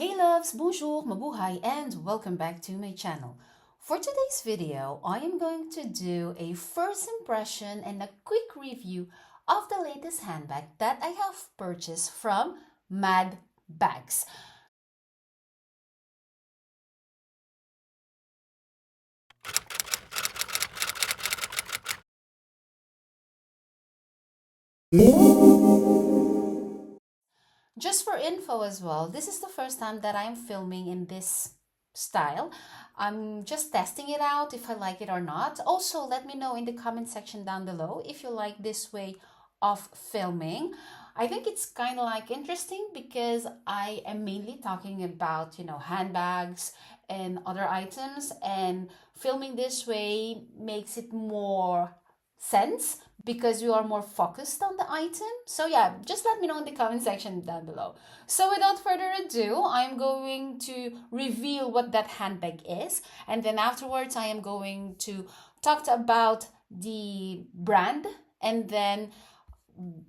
Hey loves, bonjour, mabuhay, and welcome back to my channel. For today's video, I am going to do a first impression and a quick review of the latest handbag that I have purchased from Madbags. Just for info as well, this is the first time that I'm filming in this style. I'm just testing it out if I like it or not. Also, let me know in the comment section down below if you like this way of filming. I think it's kind of like interesting because I am mainly talking about, handbags and other items, and filming this way makes it more sense because you are more focused on the item. So yeah, just let me know in the comment section down below. So without further ado, I'm going to reveal what that handbag is, and then afterwards I am going to talk about the brand, and then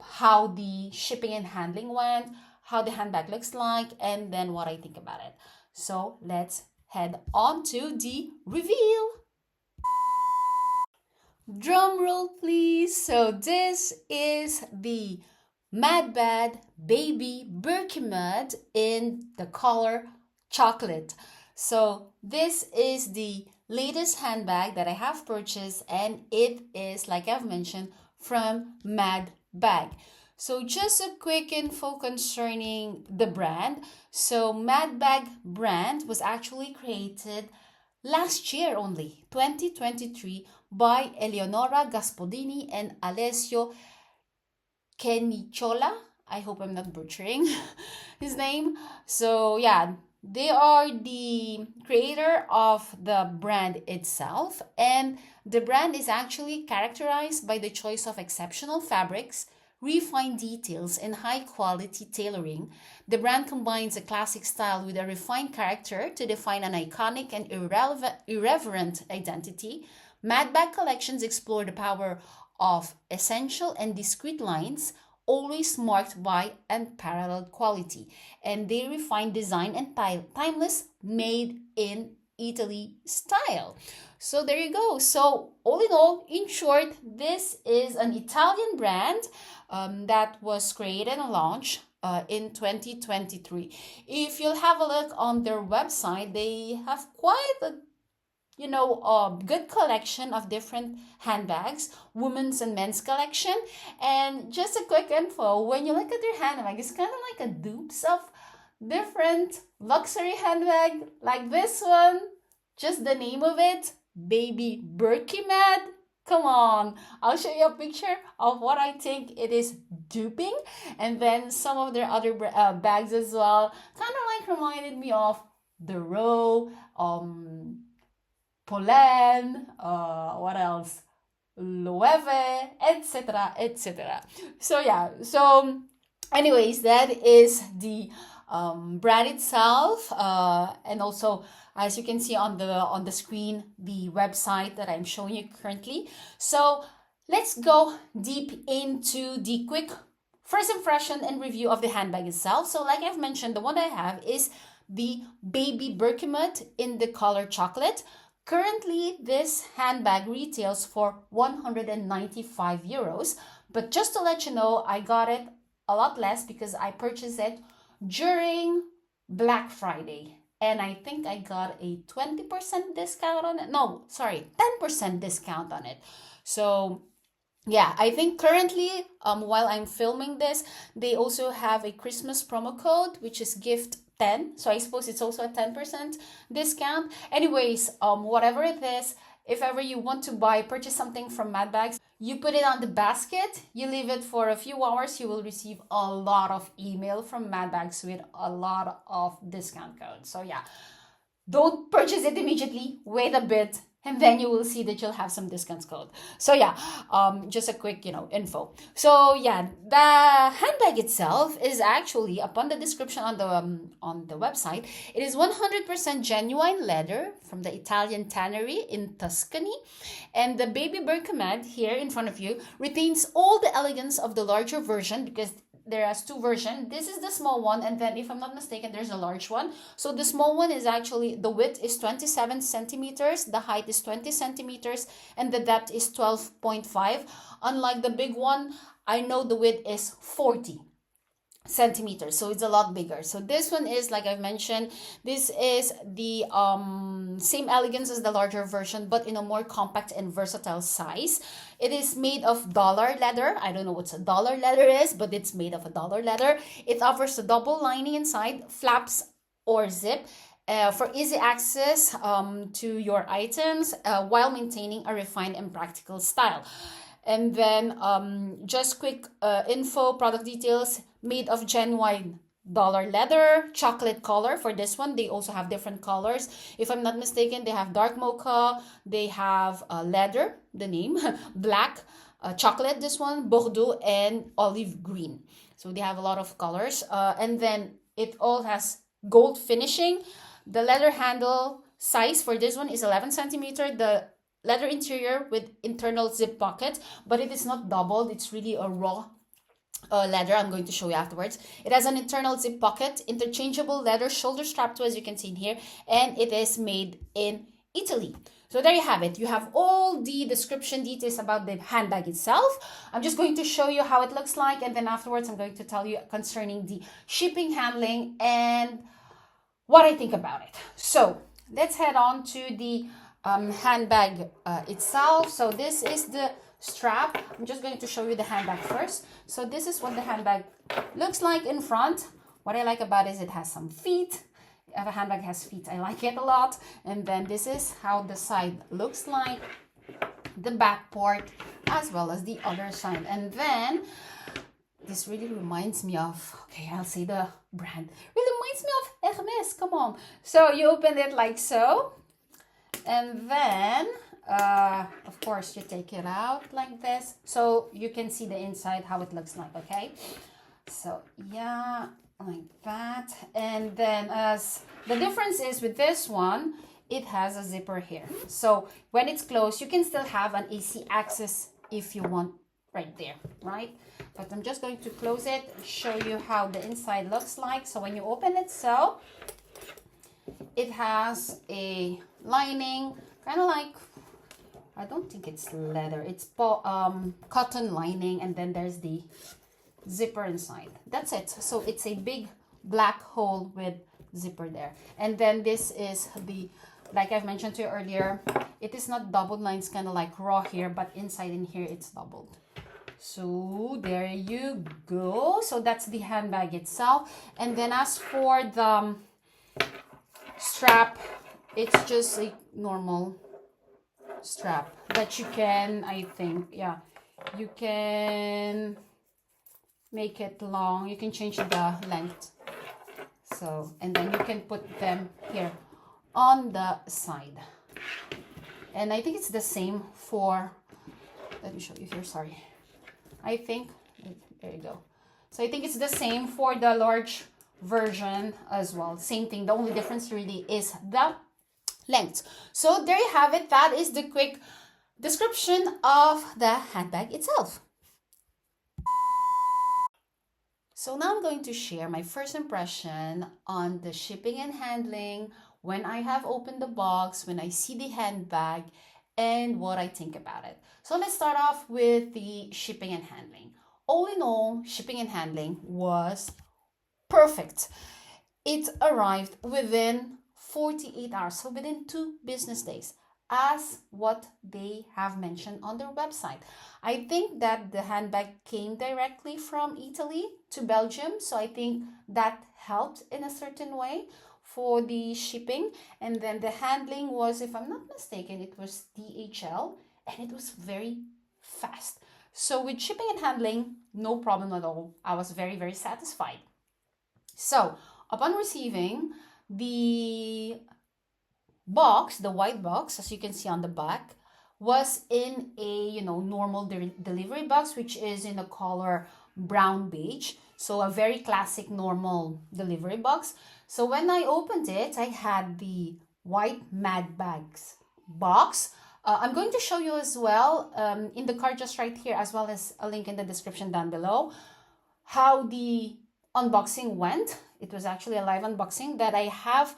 how the shipping and handling went, how the handbag looks like, and then what I think about it. So let's head on to the reveal. Drum roll, please. So this is the Madbag Baby Birkimad in the color chocolate. So this is the latest handbag that I have purchased, and it is, like I've mentioned, from Madbag. So just a quick info concerning the brand. So Madbag brand was actually created last year only, 2023, by Eleonora Gaspodini and Alessio Kenichola. I hope I'm not butchering his name. So yeah, they are the creator of the brand itself, and the brand is actually characterized by the choice of exceptional fabrics, refined details, and high quality tailoring. The brand combines a classic style with a refined character to define an iconic and irreverent identity. Madbag collections explore the power of essential and discreet lines, always marked by unparalleled quality, and they refine design and timeless made in Italy style. So there you go. So all in all, in short, this is an Italian brand that was created and launched in 2023. If you'll have a look on their website, they have quite a good collection of different handbags, women's and men's collection. And just a quick info, when you look at their handbag, it's kind of like a dupes of different luxury handbag, like this one, just the name of it, Baby Birkimad. Come on, I'll show you a picture of what I think it is duping, and then some of their other bags as well, kind of like reminded me of the Row, Polen, what else? Loewe, etc., etc. So yeah, so anyways, that is the brand itself, and also, as you can see on the screen, the website that I'm showing you currently. So let's go deep into the quick first impression and review of the handbag itself. So like I've mentioned, the one I have is the Baby Birkimad in the color chocolate. Currently, this handbag retails for 195 euros, but just to let you know, I got it a lot less because I purchased it during Black Friday, and I think I got a 20% discount on it. No, sorry, 10% discount on it. So yeah, I think currently, while I'm filming this, they also have a Christmas promo code, which is gift 10. So I suppose it's also a 10% discount. Anyways, whatever it is, if ever you want to purchase something from Madbags, you put it on the basket, you leave it for a few hours, you will receive a lot of email from Madbags with a lot of discount codes. So yeah, don't purchase it immediately, wait a bit, and then you will see that you'll have some discounts code. So yeah, just a quick info. So yeah, the handbag itself is actually, upon the description on the website, it is 100% genuine leather from the Italian tannery in Tuscany, and the Baby Birkimad here in front of you retains all the elegance of the larger version because there are two versions. This is the small one, and then if I'm not mistaken, there's a large one. So the small one is actually, the width is 27 centimeters, the height is 20 centimeters, and the depth is 12.5. Unlike the big one, I know the width is 40 centimeters, so it's a lot bigger. So this one is, like I've mentioned, this is the same elegance as the larger version, but in a more compact and versatile size. It is made of dollar leather. I don't know what a dollar leather is, but it's made of a dollar leather. It offers a double lining inside, flaps or zip, for easy access to your items while maintaining a refined and practical style. And then just quick info, product details: made of genuine dollar leather, chocolate color. For this one, they also have different colors. If I'm not mistaken, they have dark mocha, they have leather, the name, black, chocolate, this one, Bordeaux, and olive green. So they have a lot of colors. And then it all has gold finishing. The leather handle size for this one is 11 centimeter. The leather interior with internal zip pocket, but it is not doubled. It's really a raw leather. I'm going to show you afterwards. It has an internal zip pocket, interchangeable leather shoulder strap too, as you can see in here, and it is made in Italy. So there you have it. You have all the description details about the handbag itself. I'm just going to show you how it looks like, and then afterwards I'm going to tell you concerning the shipping, handling, and what I think about it. So let's head on to the handbag itself. So this is the strap. I'm just going to show you the handbag first. So this is what the handbag looks like in front. What I like about it is it has some feet. If a handbag has feet, I like it a lot. And then this is how the side looks like, the back part as well as the other side. And then this really reminds me of, okay, I'll say the brand, really reminds me of Hermes. Come on. So you open it like so, and then of course you take it out like this, so you can see the inside, how it looks like. Okay, so yeah, like that. And then as the difference is with this one, it has a zipper here, so when it's closed you can still have an AC access if you want, right there, right? But I'm just going to close it, show you how the inside looks like. So when you open it, so it has a lining, kind of like, I don't think it's leather, it's cotton lining, and then there's the zipper inside. That's it. So it's a big black hole with zipper there. And then this is the, like I've mentioned to you earlier, it is not doubled lines, kind of like raw here, but inside in here it's doubled. So there you go. So that's the handbag itself. And then as for the strap, it's just a normal strap that you can, I think, yeah, you can make it long, you can change the length. So, and then you can put them here on the side. And I think it's the same for, let me show you here, sorry. I think, there you go. So I think it's the same for the large version as well. Same thing. The only difference really is the length. So there you have it. That is the quick description of the handbag itself. So now I'm going to share my first impression on the shipping and handling when I have opened the box, when I see the handbag, and what I think about it. So let's start off with the shipping and handling. All in all, shipping and handling was perfect. It arrived within 48 hours, so within 2 business days, as what they have mentioned on their website. I think that the handbag came directly from Italy to Belgium, so I think that helped in a certain way for the shipping. And then the handling was, if I'm not mistaken, it was DHL, and it was very fast. So with shipping and handling, no problem at all. I was very, very satisfied. So upon receiving the box, the white box, as you can see on the back, was in a normal delivery box, which is in the color brown beige. So a very classic normal delivery box. So when I opened it, I had the white Madbags box. I'm going to show you as well in the card just right here, as well as a link in the description down below, how the unboxing went. It was actually a live unboxing that I have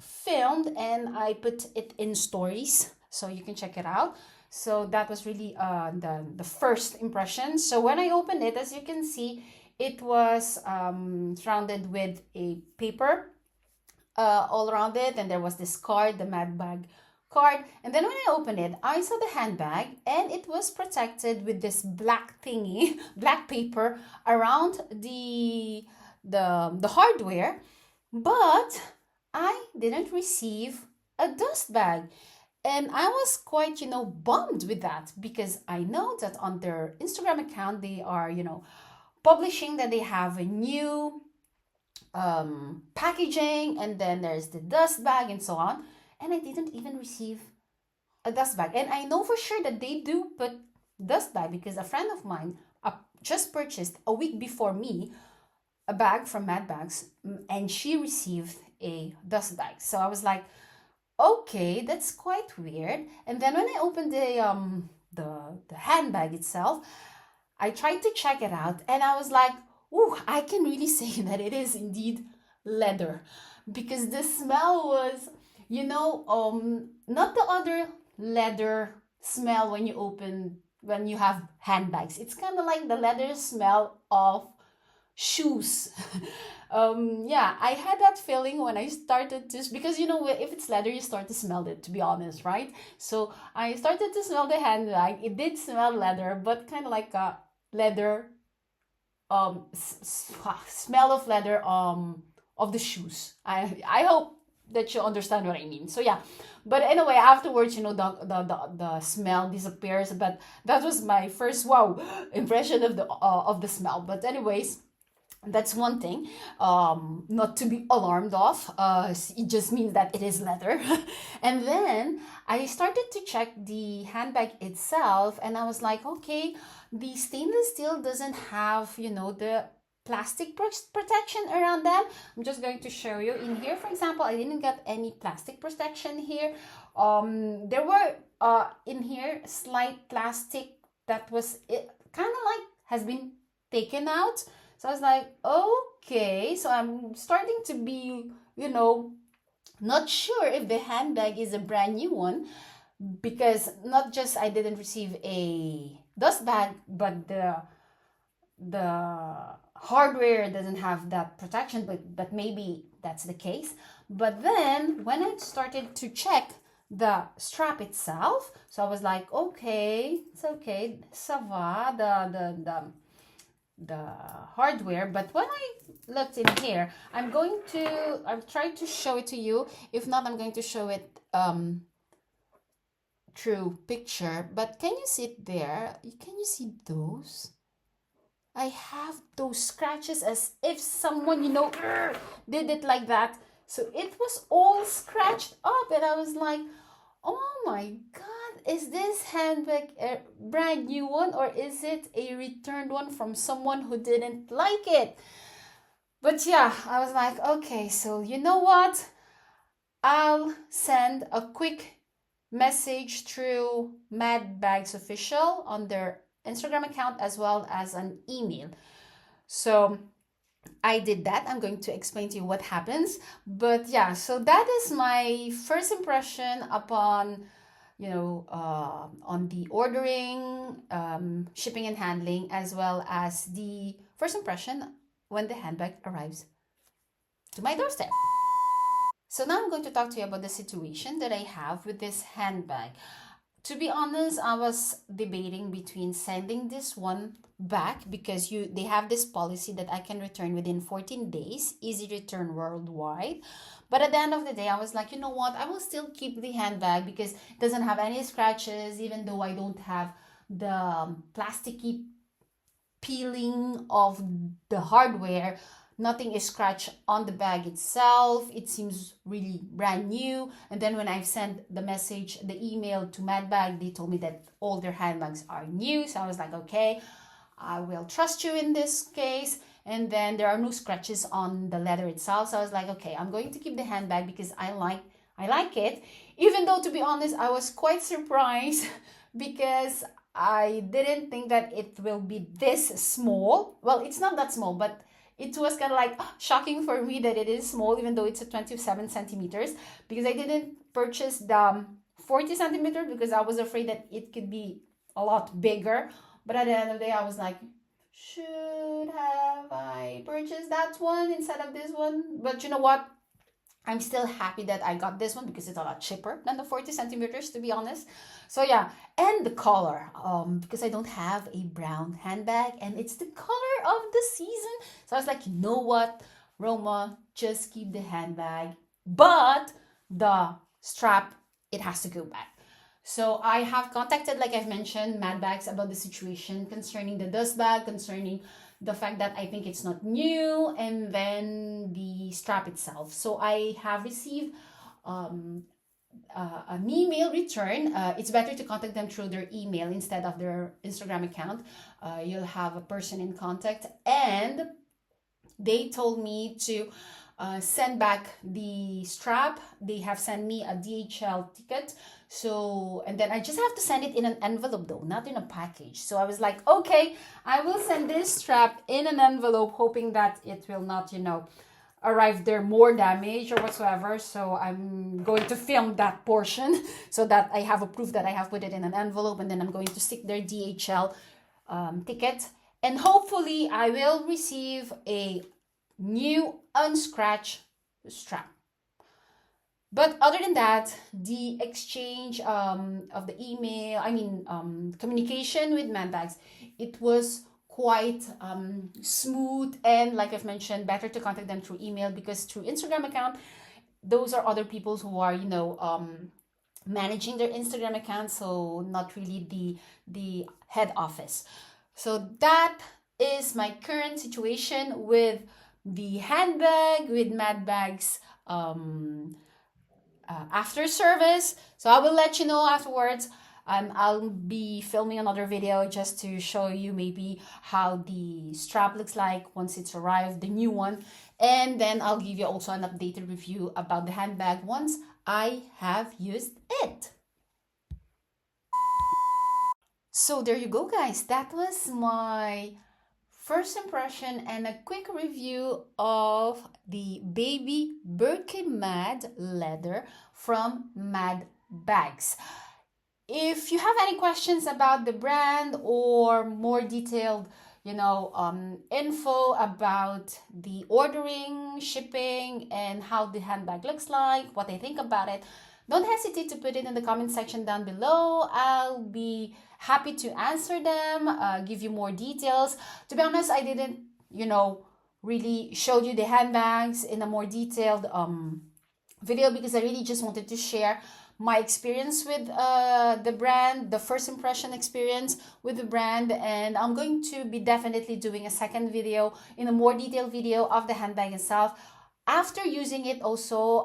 filmed, and I put it in stories, so you can check it out. So that was really the first impression. So when I opened it, as you can see, it was surrounded with a paper all around it, and there was this card, the Madbag card. And then when I opened it, I saw the handbag, and it was protected with this black thingy, black paper around the hardware, but I didn't receive a dust bag. And I was quite, bummed with that, because I know that on their Instagram account, they are, publishing that they have a new packaging, and then there's the dust bag and so on. And I didn't even receive a dust bag. And I know for sure that they do put dust bag, because a friend of mine just purchased a week before me a bag from Madbags, and she received a dust bag. So I was like, okay, that's quite weird. And then when I opened the handbag itself, I tried to check it out, and I was like, ooh, I can really say that it is indeed leather, because the smell was, not the other leather smell when you have handbags. It's kind of like the leather smell of shoes. Yeah, I had that feeling when I started to, because if it's leather, you start to smell it, to be honest, right? So I started to smell the handbag. It did smell leather, but kind of like a leather smell of leather of the shoes. I hope that you understand what I mean. So yeah, but anyway, afterwards, the smell disappears. But that was my first wow impression of the smell. But anyways, that's one thing, not to be alarmed of. It just means that it is leather. And then I started to check the handbag itself, and I was like, okay, the stainless steel doesn't have, the plastic protection around them. I'm just going to show you in here. For example, I didn't get any plastic protection here. There were in here slight plastic that was kind of like has been taken out. So I was like, okay, so I'm starting to be, not sure if the handbag is a brand new one, because not just I didn't receive a dust bag, but the hardware doesn't have that protection, but maybe that's the case. But then when I started to check the strap itself, so I was like, okay, it's okay, ça va, the hardware. But when I looked in here, I've tried to show it to you. If not, I'm going to show it through picture. But can you see it there? Can you see those? I have those scratches as if someone, did it like that. So it was all scratched up, and I was like, oh my God, is this handbag a brand new one, or is it a returned one from someone who didn't like it? But yeah, I was like, okay, so you know what? I'll send a quick message through Madbags Official on their Instagram account, as well as an email. So I did that. I'm going to explain to you what happens. But yeah, so that is my first impression upon, on the ordering, shipping and handling, as well as the first impression when the handbag arrives to my doorstep. So now I'm going to talk to you about the situation that I have with this handbag. To be honest, I was debating between sending this one back, because they have this policy that I can return within 14 days, easy return worldwide. But at the end of the day, I was like, you know what? I will still keep the handbag, because it doesn't have any scratches, even though I don't have the plasticky peeling of the hardware. Nothing is scratched on the bag itself. It seems really brand new. And then when I've sent the email to Madbag, they told me that all their handbags are new. So I was like, okay, I will trust you in this case. And then there are no scratches on the leather itself. So I was like, okay, I'm going to keep the handbag, because I like it. Even though, to be honest, I was quite surprised because I didn't think that it will be this small. Well, it's not that small, but it was kind of like shocking for me that it is small, even though it's a 27 centimeters, because I didn't purchase the 40 centimeter because I was afraid that it could be a lot bigger. But at the end of the day, I was like, should have I purchased that one instead of this one? But you know what? I'm still happy that I got this one because it's a lot cheaper than the 40 centimeters, to be honest. So yeah, and the color, because I don't have a brown handbag and it's the color of the season. So I was like, you know what, Roma, just keep the handbag, but the strap, it has to go back. So I have contacted, like I've mentioned, Madbags about the situation concerning the dust bag, concerning the fact that I think it's not new, and then the strap itself. So I have received an email return. It's better to contact them through their email instead of their Instagram account. You'll have a person in contact, and they told me to send back the strap. They have sent me a DHL ticket. So, and then I just have to send it in an envelope though, not in a package. So I was like, okay, I will send this strap in an envelope, hoping that it will not, arrive there more damage or whatsoever. So I'm going to film that portion so that I have a proof that I have put it in an envelope, and then I'm going to stick their DHL ticket. And hopefully I will receive a new unscratched strap. But other than that, the exchange of the email, communication with Madbags, it was quite smooth, and like I've mentioned, better to contact them through email, because through Instagram account, those are other people who are managing their Instagram account, so not really the head office. So that is my current situation with the handbag, with Madbags after service. So I will let you know afterwards. I'll be filming another video just to show you maybe how the strap looks like once it's arrived, the new one. And then I'll give you also an updated review about the handbag once I have used it. So there you go, guys. That was my first impression and a quick review of the baby Birkimad leather from Madbags. If you have any questions about the brand or more detailed, info about the ordering, shipping, and how the handbag looks like, what I think about it, don't hesitate to put it in the comment section down below. I'll be happy to answer them, give you more details. To be honest, I didn't, really show you the handbags in a more detailed video, because I really just wanted to share my experience with the brand, the first impression experience with the brand. And I'm going to be definitely doing a second video, in a more detailed video of the handbag itself, after using it also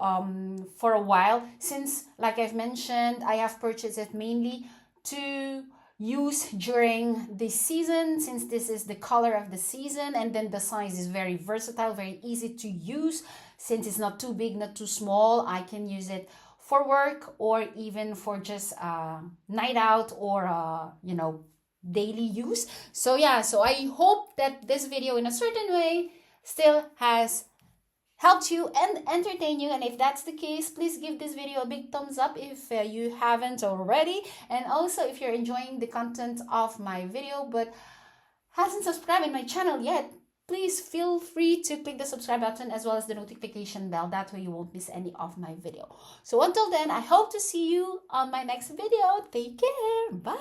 for a while, since like I've mentioned, I have purchased it mainly to use during the season, since this is the color of the season, and then the size is very versatile, very easy to use, since it's not too big, not too small. I can use it for work or even for just night out or daily use. So yeah, so I hope that this video in a certain way still has helped you and entertained you. And if that's the case, please give this video a big thumbs up if you haven't already. And also, if you're enjoying the content of my video but hasn't subscribed in my channel yet, please feel free to click the subscribe button as well as the notification bell. That way you won't miss any of my video. So until then, I hope to see you on my next video. Take care. Bye.